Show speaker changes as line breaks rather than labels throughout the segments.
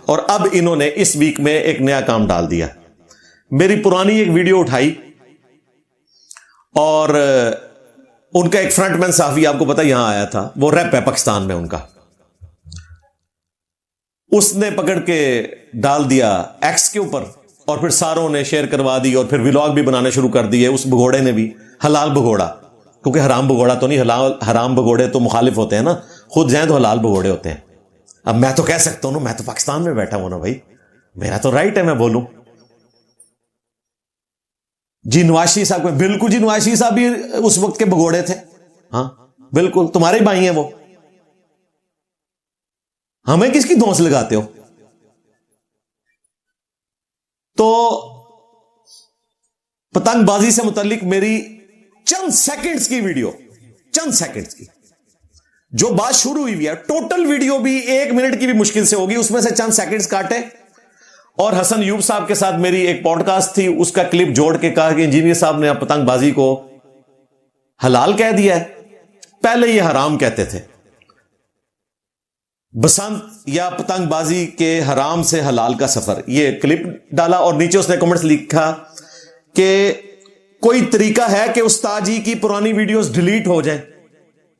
اور اب انہوں نے اس ویک میں ایک نیا کام ڈال دیا. میری پرانی ایک ویڈیو اٹھائی اور ان کا ایک فرنٹ مین صحافی آپ کو پتا یہاں آیا تھا, وہ ریپ ہے پاکستان میں ان کا, اس نے پکڑ کے ڈال دیا ایکس کے اوپر اور پھر ساروں نے شیئر کروا دی اور پھر ولاگ بھی بنانے شروع کر دیے. اس بگوڑے نے بھی, حلال بگوڑا, کیونکہ حرام بگوڑا تو نہیں, حرام بگوڑے تو مخالف ہوتے ہیں نا, خود جائیں تو حلال بگوڑے ہوتے ہیں. اب میں تو کہہ سکتا ہوں نا, میں تو پاکستان میں بیٹھا ہوں نا بھائی, میرا تو رائٹ ہے میں بولوں. جی نواز شریف صاحب کو, بالکل جی نواز شریف صاحب بھی اس وقت کے بگوڑے تھے, ہاں بالکل تمہارے بھائی ہیں وہ, ہمیں کس کی دھونس لگاتے ہو. تو پتنگ بازی سے متعلق میری چند سیکنڈز کی ویڈیو, چند سیکنڈز کی جو بات شروع ہوئی ہے, ٹوٹل ویڈیو بھی 1 منٹ کی بھی مشکل سے ہوگی, اس میں سے چند سیکنڈز کاٹے اور حسن ایوب صاحب کے ساتھ میری ایک پوڈ کاسٹ تھی, اس کا کلپ جوڑ کے کہا کہ انجینئر صاحب نے پتنگ بازی کو حلال کہہ دیا ہے, پہلے یہ حرام کہتے تھے. بسنت یا پتنگ بازی کے حرام سے حلال کا سفر, یہ کلپ ڈالا اور نیچے اس نے کمنٹس لکھا کہ کوئی طریقہ ہے کہ استاد جی کی پرانی ویڈیوز ڈیلیٹ ہو جائیں.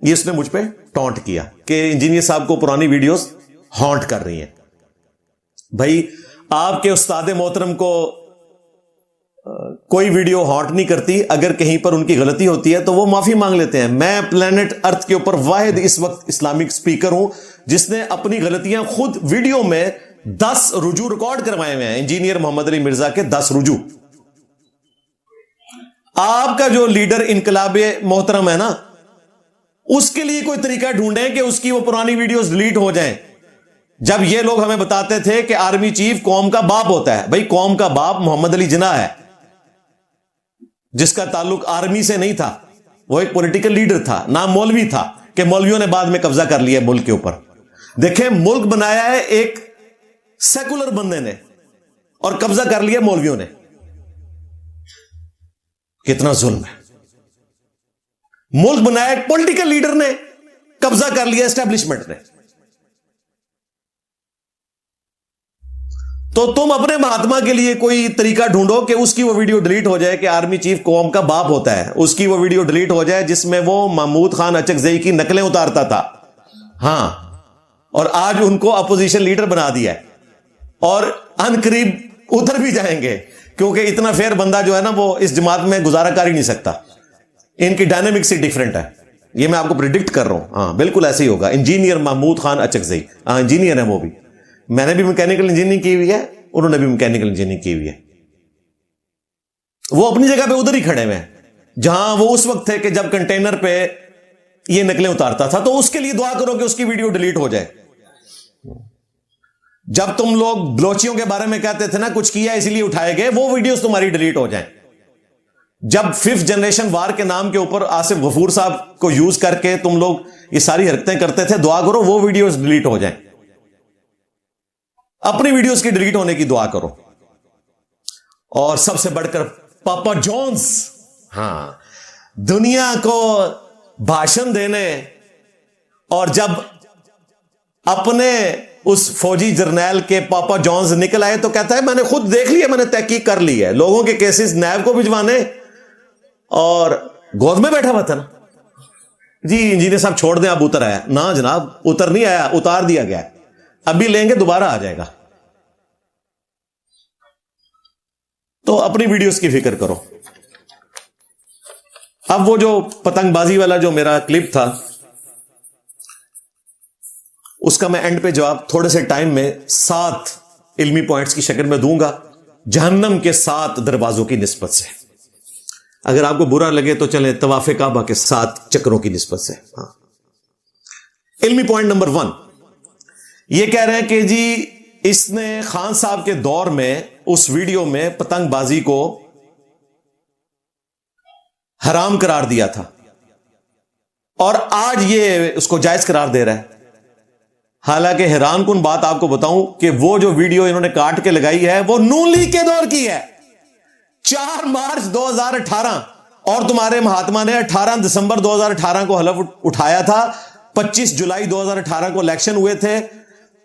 یہ اس نے مجھ پہ ٹونٹ کیا کہ انجینئر صاحب کو پرانی ویڈیوز ہانٹ کر رہی ہیں. بھائی آپ کے استاد محترم کو کوئی ویڈیو ہانٹ نہیں کرتی, اگر کہیں پر ان کی غلطی ہوتی ہے تو وہ معافی مانگ لیتے ہیں. میں پلانٹ ارتھ کے اوپر واحد اس وقت اسلامک سپیکر ہوں جس نے اپنی غلطیاں خود ویڈیو میں 10 رجوع ریکارڈ کروائے ہوئے ہیں, انجینئر محمد علی مرزا کے 10 رجوع. آپ کا جو لیڈر انقلاب محترم ہے نا, اس کے لیے کوئی طریقہ ڈھونڈیں کہ اس کی وہ پرانی ویڈیوز ڈیلیٹ ہو جائیں. جب یہ لوگ ہمیں بتاتے تھے کہ آرمی چیف قوم کا باپ ہوتا ہے, بھائی قوم کا باپ محمد علی جناح ہے جس کا تعلق آرمی سے نہیں تھا, وہ ایک پولیٹیکل لیڈر تھا, نام مولوی تھا کہ مولویوں نے بعد میں قبضہ کر لیا ملک کے اوپر. دیکھیں ملک بنایا ہے ایک سیکولر بندے نے اور قبضہ کر لیا مولویوں نے, کتنا ظلم ہے. ملک بنایا ایک پولیٹیکل لیڈر نے, قبضہ کر لیا اسٹیبلشمنٹ نے. تو تم اپنے مہاتما کے لیے کوئی طریقہ ڈھونڈو کہ اس کی وہ ویڈیو ڈیلیٹ ہو جائے کہ آرمی چیف قوم کا باپ ہوتا ہے, اس کی وہ ویڈیو ڈیلیٹ ہو جائے جس میں وہ محمود خان اچکزئی کی نقلیں اتارتا تھا. ہاں, اور آج ان کو اپوزیشن لیڈر بنا دیا ہے اور ان قریب ادھر بھی جائیں گے, کیونکہ اتنا فیئر بندہ جو ہے نا وہ اس جماعت میں گزارا کر ہی نہیں سکتا. ان کی ڈائنامکس ہی ڈیفرنٹ ہے, یہ میں آپ کو پریڈکٹ کر رہا ہوں. ہاں بالکل ایسے ہی ہوگا. انجینئر محمود خان اچکزئی, ہاں انجینئر ہیں وہ بھی, میں نے بھی میکینیکل انجینئرنگ کی ہوئی ہے, انہوں نے بھی میکینیکل انجینئرنگ کی ہوئی ہے. وہ اپنی جگہ پہ ادھر ہی کھڑے ہوئے ہیں جہاں وہ اس وقت تھے کہ جب کنٹینر پہ یہ نقلیں اتارتا تھا. تو اس کے لیے دعا کرو کہ اس کی ویڈیو ڈیلیٹ ہو جائے. جب تم لوگ بلوچیوں کے بارے میں کہتے تھے نا کچھ کیا اس لیے اٹھائے گئے, وہ ویڈیوز تمہاری ڈیلیٹ ہو جائیں. جب 5th جنریشن وار کے نام کے اوپر آصف غفور صاحب کو یوز کر کے تم لوگ یہ ساری حرکتیں کرتے تھے, دعا کرو وہ ویڈیوز ڈیلیٹ ہو جائیں. اپنی ویڈیوز کی ڈیلیٹ ہونے کی دعا کرو. اور سب سے بڑھ کر پاپا جونز, ہاں دنیا کو بھاشن دینے, اور جب اپنے اس فوجی جرنیل کے پاپا جونز نکل آئے تو کہتا ہے میں نے خود دیکھ لیا, میں نے تحقیق کر لی ہے, لوگوں کے کیسز نیب کو بھجوانے اور گود میں بیٹھا ہوا تھا نا. جی انجینئر صاحب چھوڑ دیں, اب اتر آیا. نہ جناب اتر نہیں آیا, اتار دیا گیا. ابھی لیں گے دوبارہ آ جائے گا. تو اپنی ویڈیوز کی فکر کرو. اب وہ جو پتنگ بازی والا جو میرا کلپ تھا اس کا میں اینڈ پہ جواب تھوڑے سے ٹائم میں 7 علمی پوائنٹس کی شکل میں دوں گا, جہنم کے 7 دروازوں کی نسبت سے. اگر آپ کو برا لگے تو چلیں طواف کعبہ کے 7 چکروں کی نسبت سے. ہاں علمی پوائنٹ نمبر 1 یہ کہہ رہے ہیں کہ جی اس نے خان صاحب کے دور میں اس ویڈیو میں پتنگ بازی کو حرام قرار دیا تھا اور آج یہ اس کو جائز قرار دے رہا ہے. حالانکہ حیران کن بات آپ کو بتاؤں کہ وہ جو ویڈیو انہوں نے کاٹ کے لگائی ہے وہ نون لیگ کے دور کی ہے, 4 مارچ 2018, اور تمہارے مہاتما نے 18 دسمبر 2018 کو حلف اٹھایا تھا. 25 جولائی 2018 کو الیکشن ہوئے تھے,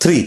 3,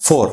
4,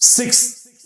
6,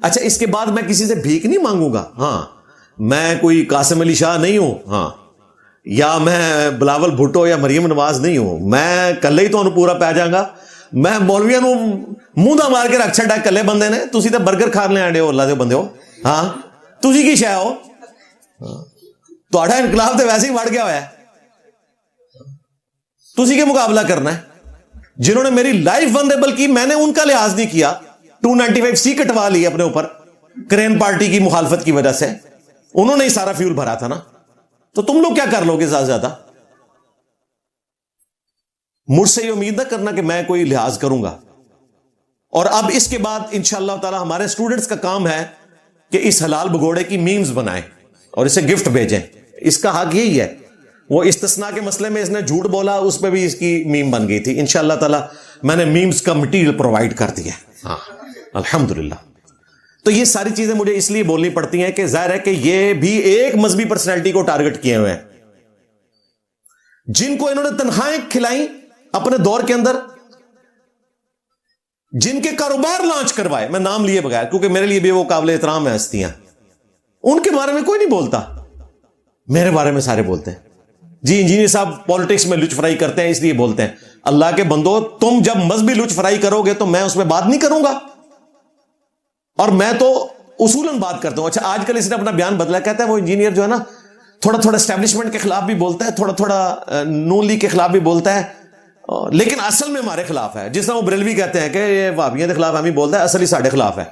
اچھا اس کے بعد میں کسی سے بھیک نہیں مانگوں گا. ہاں میں کوئی قاسم علی شاہ نہیں ہوں, ہاں یا میں بلاول بھٹو یا مریم نواز نہیں ہوں. میں کلے ہی تو پورا پی جاگا. میں مولویاں نو منہ دا مار کے رکھ چھڈا کلے بندے نے. تسی تے برگر کھان لے آنڈے ہو اللہ دے بندے ہو. ہاں تسی کی شے ہو؟ تہاڈا انقلاب تے ویسے ہی وڑ گیا ہوا ہے. تسی کے مقابلہ کرنا ہے. جنہوں نے میری لائف ونڈیبل کی میں نے ان کا لحاظ نہیں کیا. 295C کٹوا لی اپنے اوپر کرین پارٹی کی مخالفت کی وجہ سے. انہوں نے ہی سارا فیول بھرا تھا نا. تو تم لوگ کیا کر لو گے زیادہ سے زیادہ؟ مجھ سے یہ امید نہ کرنا کہ میں کوئی لحاظ کروں گا. اور اب اس کے بعد انشاءاللہ تعالی ہمارے اسٹوڈنٹس کا کام ہے کہ اس حلال بگوڑے کی میمز بنائیں اور اسے گفٹ بھیجیں. اس کا حق یہی ہے. وہ استثناء کے مسئلے میں اس نے جھوٹ بولا, اس پہ بھی اس کی میم بن گئی تھی. انشاءاللہ تعالی میں نے میمز کا مٹیریل پرووائڈ کر دیا. ہاں الحمدللہ. تو یہ ساری چیزیں مجھے اس لیے بولنی پڑتی ہیں کہ ظاہر ہے کہ یہ بھی ایک مذہبی پرسنالٹی کو ٹارگٹ کیے ہوئے ہیں, جن کو انہوں نے تنخواہیں کھلائیں اپنے دور کے اندر, جن کے کاروبار لانچ کروائے, میں نام لیے بغیر کیونکہ میرے لیے بھی وہ قابل احترام ہیں ہستیاں. ان کے بارے میں کوئی نہیں بولتا, میرے بارے میں سارے بولتے ہیں. جی انجینئر صاحب پالیٹکس میں لچ فرائی کرتے ہیں اس لیے بولتے ہیں. اللہ کے بندو, تم جب مذہبی لچ فرائی کرو گے تو میں اس میں بات نہیں کروں گا, اور میں تو اصولاً بات کرتا ہوں. اچھا آج کل اس نے اپنا بیان بدلا, کہتا ہے وہ انجینئر جو ہے نا تھوڑا تھوڑا اسٹیبلشمنٹ کے خلاف بھی بولتا ہے, تھوڑا تھوڑا نون لیگ کے خلاف بھی بولتا ہے, لیکن اصل میں ہمارے خلاف ہے. جس طرح وہ بریلوی کہتے ہیں کہ یہ وہابیوں کے خلاف ہم ہی بولتا ہے, اصل ہی ساڑھے خلاف ہے.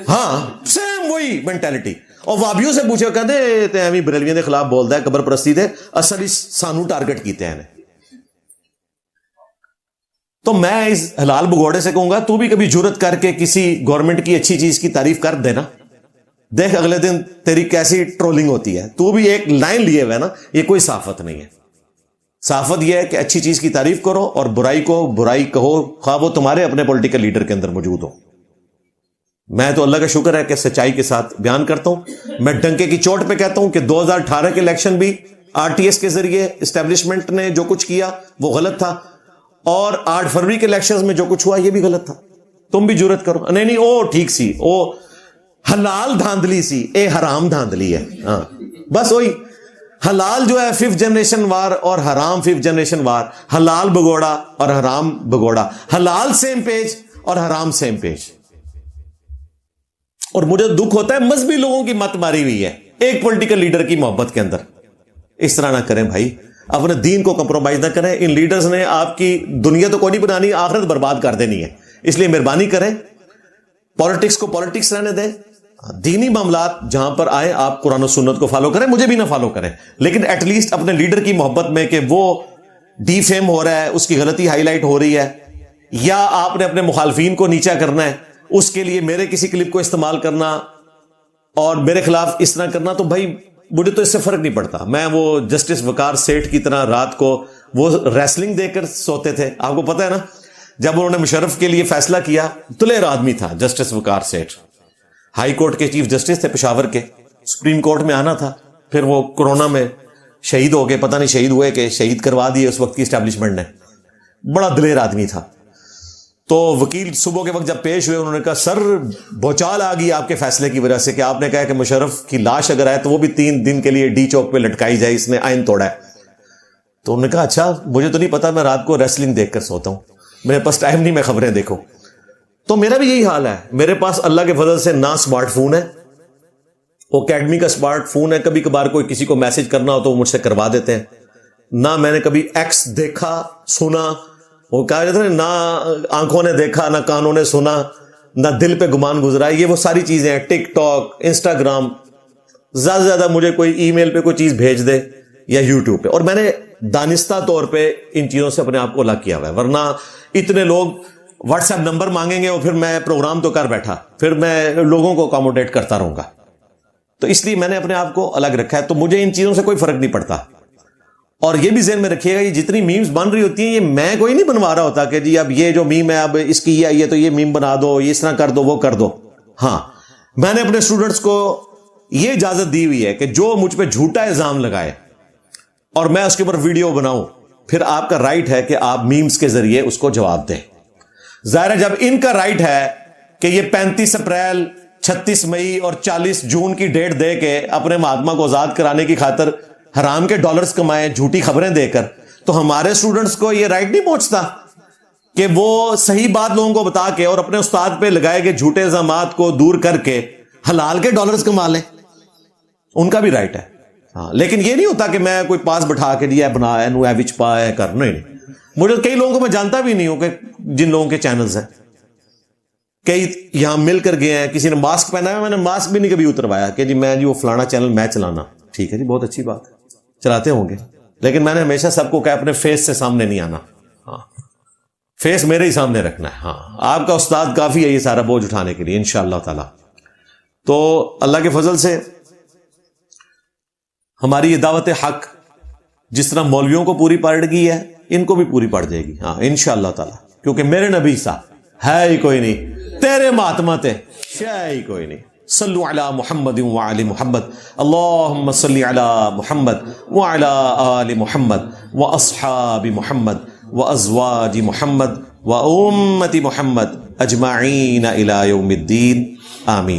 ہاں سیم وہی مینٹیلٹی. اور وہابیوں سے پوچھے کہتے ہیں بریلویوں کے خلاف بولتا ہے, قبر پرستی دے, اصل ہی سانو ٹارگٹ کیتے ہیں. تو میں اس حلال بگوڑے سے کہوں گا تو بھی کبھی جرت کر کے کسی گورنمنٹ کی اچھی چیز کی تعریف کر دینا, دیکھ اگلے دن تیری کیسی ٹرولنگ ہوتی ہے. تو بھی ایک لائن لیے ہوئے نا, یہ کوئی صحافت نہیں ہے. صحافت یہ ہے کہ اچھی چیز کی تعریف کرو اور برائی کو برائی کہو, خواہ وہ تمہارے اپنے پولیٹیکل لیڈر کے اندر موجود ہو. میں تو اللہ کا شکر ہے کہ سچائی کے ساتھ بیان کرتا ہوں. میں ڈنکے کی چوٹ پہ کہتا ہوں کہ 2018 کے الیکشن بھی RTS کے ذریعے اسٹیبلشمنٹ نے جو کچھ کیا وہ غلط تھا, اور 8 فروری کے الیکشنز میں جو کچھ ہوا یہ بھی غلط تھا. تم بھی جرت کرو. نہیں او ٹھیک سی, او حلال دھاندلی سی, اے حرام دھاندلی ہے. ہاں بس وہی حلال جو ہے 5th جنریشن وار اور حرام 5th جنریشن وار. حلال بگوڑا اور حرام بگوڑا, حلال سیم پیج اور حرام سیم پیج. اور مجھے دکھ ہوتا ہے مذہبی لوگوں کی مت ماری ہوئی ہے ایک پولیٹیکل لیڈر کی محبت کے اندر. اس طرح نہ کریں بھائی, اپنے دین کو کمپرومائز نہ کریں. ان لیڈرز نے آپ کی دنیا تو کوئی نہیں بنانی, آخرت برباد کر دینی ہے. اس لیے مہربانی کریں, پالیٹکس کو پالیٹکس رہنے دیں. دینی معاملات جہاں پر آئے آپ قرآن و سنت کو فالو کریں, مجھے بھی نہ فالو کریں, لیکن ایٹ لیسٹ اپنے لیڈر کی محبت میں کہ وہ ڈی فیم ہو رہا ہے, اس کی غلطی ہائی لائٹ ہو رہی ہے, یا آپ نے اپنے مخالفین کو نیچا کرنا ہے, اس کے لیے میرے کسی کلپ کو استعمال کرنا اور میرے خلاف اس طرح کرنا, تو بھائی مجھے تو اس سے فرق نہیں پڑتا. میں وہ جسٹس وقار سیٹھ کی طرح رات کو وہ ریسلنگ دیکھ کر سوتے تھے. آپ کو پتا ہے نا, جب انہوں نے مشرف کے لیے فیصلہ کیا, دلیر آدمی تھا جسٹس وقار سیٹھ, ہائی کورٹ کے چیف جسٹس تھے پشاور کے, سپریم کورٹ میں آنا تھا, پھر وہ کورونا میں شہید ہو گئے, پتہ نہیں شہید ہوئے کہ شہید کروا دیے اس وقت کی اسٹیبلشمنٹ نے. بڑا دلیر آدمی تھا. تو وکیل صبح کے وقت جب پیش ہوئے انہوں نے کہا سر بھوچال آ گئی آپ کے فیصلے کی وجہ سے کہ آپ نے کہا کہ مشرف کی لاش اگر آئے تو وہ بھی 3 دن کے لیے ڈی چوک پہ لٹکائی جائے, اس نے آئین توڑا ہے. تو انہوں نے کہا اچھا مجھے تو نہیں پتا, میں رات کو ریسلنگ دیکھ کر سوتا ہوں, میرے پاس ٹائم نہیں میں خبریں دیکھوں. تو میرا بھی یہی حال ہے. میرے پاس اللہ کے فضل سے نہ اسمارٹ فون ہے, وہ اکیڈمی کا اسمارٹ فون ہے, کبھی کبھار کوئی کسی کو میسج کرنا ہو تو وہ مجھ سے کروا دیتے ہیں. نہ میں نے کبھی ایکس دیکھا سنا, وہ کہا جاتا ہے نہ آنکھوں نے دیکھا نہ کانوں نے سنا نہ دل پہ گمان گزرا. یہ وہ ساری چیزیں ہیں, ٹک ٹاک, انسٹاگرام, زیادہ سے زیادہ مجھے کوئی ای میل پہ کوئی چیز بھیج دے یا یوٹیوب پہ, اور میں نے دانستہ طور پہ ان چیزوں سے اپنے آپ کو الگ کیا ہوا ہے. ورنہ اتنے لوگ واٹس ایپ نمبر مانگیں گے اور پھر میں پروگرام تو کر بیٹھا, پھر میں لوگوں کو اکاموڈیٹ کرتا رہوں گا. تو اس لیے میں نے اپنے آپ کو الگ رکھا ہے. تو مجھے ان چیزوں سے کوئی فرق نہیں پڑتا. اور یہ بھی ذہن میں رکھیے گا, یہ جتنی میمز بن رہی ہوتی ہیں یہ میں کوئی نہیں بنوا رہا ہوتا کہ جی اب یہ جو میم ہے اب اس کی یہ آئی ہے تو یہ میم بنا دو, یہ اس طرح کر دو, وہ کر دو. ہاں میں نے اپنے اسٹوڈنٹس کو یہ اجازت دی ہوئی ہے کہ جو مجھ پہ جھوٹا الزام لگائے اور میں اس کے اوپر ویڈیو بناؤں, پھر آپ کا رائٹ ہے کہ آپ میمز کے ذریعے اس کو جواب دیں. ظاہر ہے جب ان کا رائٹ ہے کہ یہ 35 اپریل 36 مئی اور 40 جون کی ڈیٹ دے کے اپنے مہاتما کو آزاد کرانے کی خاطر حرام کے ڈالرز کمائے جھوٹی خبریں دے کر، تو ہمارے سٹوڈنٹس کو یہ رائٹ نہیں پہنچتا کہ وہ صحیح بات لوگوں کو بتا کے اور اپنے استاد پہ لگائے گئے جھوٹے الزامات کو دور کر کے حلال کے ڈالرز کما لیں؟ ان کا بھی رائٹ ہے، ہاں، لیکن یہ نہیں ہوتا کہ میں کوئی پاس بٹھا کے دیا بنا ہے نو ہے وچ پا ہے کر، نہیں، مجھے کئی لوگوں کو میں جانتا بھی نہیں ہوں کہ جن لوگوں کے چینلز ہیں، کئی یہاں مل کر گئے ہیں، کسی نے ماسک پہنا ہے، میں نے ماسک بھی نہیں کبھی اتروایا کہ جی میں وہ فلانا چینل میں چلانا، ٹھیک ہے جی بہت اچھی بات ہے، چلاتے ہوں گے، لیکن میں نے ہمیشہ سب کو کہا اپنے فیس سے سامنے نہیں آنا، ہاں فیس میرے ہی سامنے رکھنا ہے، ہاں آپ کا استاد کافی ہے یہ سارا بوجھ اٹھانے کے لیے انشاءاللہ تعالی۔ تو اللہ کے فضل سے ہماری یہ دعوت حق جس طرح مولویوں کو پوری پڑ گئی ہے، ان کو بھی پوری پڑ جائے گی، ہاں انشاءاللہ تعالی، کیونکہ میرے نبی سا ہے ہی کوئی نہیں، تیرے مہاتما تے ہے ہی کوئی نہیں۔ صلو علی محمد وعلی محمد، اللہم صلی علی محمد وعلی آل محمد واصحاب محمد وازواج محمد وامت محمد اجمعین الی یوم الدین، آمین۔